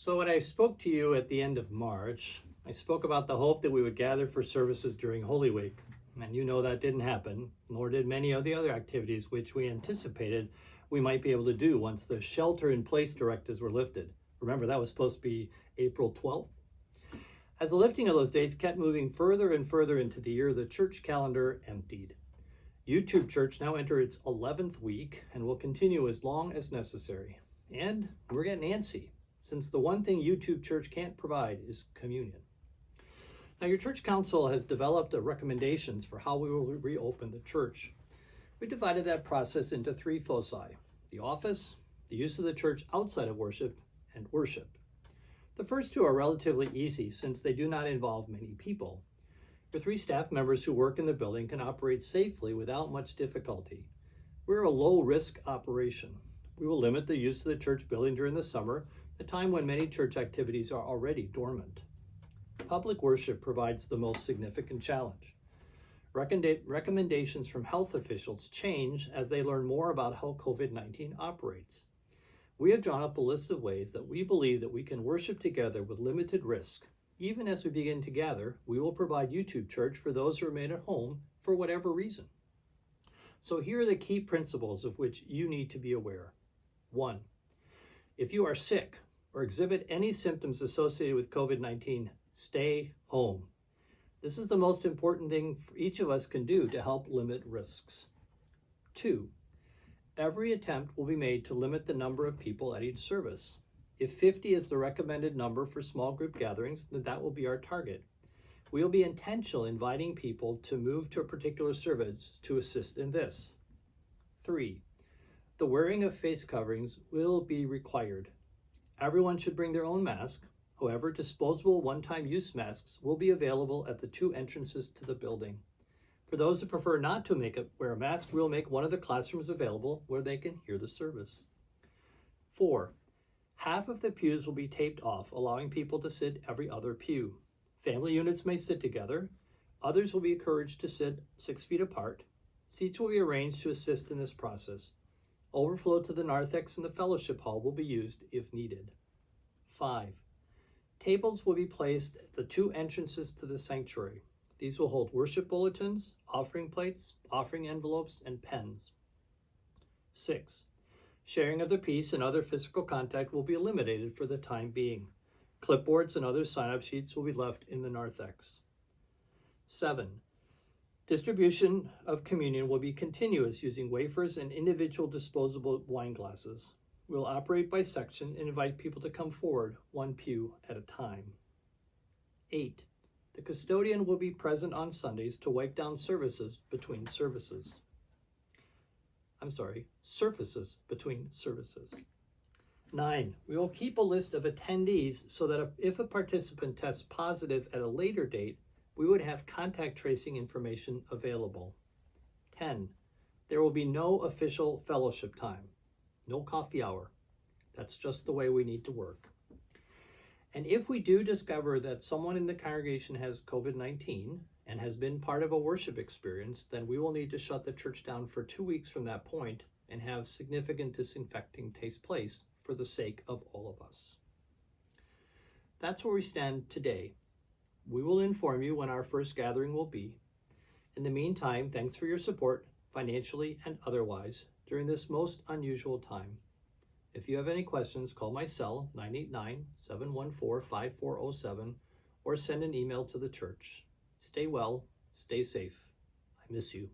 So when I spoke to you at the end of March, I spoke about the hope that we would gather for services during Holy Week. And you know that didn't happen, nor did many of the other activities which we anticipated we might be able to do once the shelter-in-place directives were lifted. Remember, that was supposed to be April 12th. As the lifting of those dates kept moving further and further into the year, the church calendar emptied. YouTube Church now enter its 11th week and will continue as long as necessary. And we're getting antsy, since the one thing YouTube Church can't provide is communion. Now, your church council has developed recommendations for how we will reopen the church. We divided that process into three foci: the office, the use of the church outside of worship, and worship. The first two are relatively easy since they do not involve many people. Your three staff members who work in the building can operate safely without much difficulty. We're a low-risk operation. We will limit the use of the church building during the summer, a time when many church activities are already dormant. Public worship provides the most significant challenge. Recommendations from health officials change as they learn more about how COVID-19 operates. We have drawn up a list of ways that we believe that we can worship together with limited risk. Even as we begin to gather, we will provide YouTube Church for those who remain at home for whatever reason. So here are the key principles of which you need to be aware. 1. If you are sick or exhibit any symptoms associated with COVID-19, stay home. This is the most important thing each of us can do to help limit risks. 2. Every attempt will be made to limit the number of people at each service. If 50 is the recommended number for small group gatherings, then that will be our target. We will be intentional inviting people to move to a particular service to assist in this. 3. The wearing of face coverings will be required. Everyone should bring their own mask. However, disposable one-time use masks will be available at the two entrances to the building. For those who prefer not to wear a mask, we'll make one of the classrooms available where they can hear the service. 4. Half of the pews will be taped off, allowing people to sit every other pew. Family units may sit together. Others will be encouraged to sit 6 feet apart. Seats will be arranged to assist in this process. Overflow to the narthex and the fellowship hall will be used if needed. 5. Tables will be placed at the two entrances to the sanctuary. These will hold worship bulletins, offering plates, offering envelopes, and pens. 6. Sharing of the peace and other physical contact will be eliminated for the time being. Clipboards and other sign-up sheets will be left in the narthex. 7. Distribution of communion will be continuous using wafers and individual disposable wine glasses. We'll operate by section and invite people to come forward one pew at a time. 8. The custodian will be present on Sundays to wipe down surfaces between services. 9. We will keep a list of attendees so that if a participant tests positive at a later date, we would have contact tracing information available. 10. There will be no official fellowship time, no coffee hour. That's just the way we need to work. And if we do discover that someone in the congregation has COVID-19 and has been part of a worship experience, then we will need to shut the church down for 2 weeks from that point and have significant disinfecting take place for the sake of all of us. That's where we stand today. We will inform you when our first gathering will be. In the meantime, thanks for your support, financially and otherwise, during this most unusual time. If you have any questions, call my cell, 989-714-5407, or send an email to the church. Stay well, stay safe. I miss you.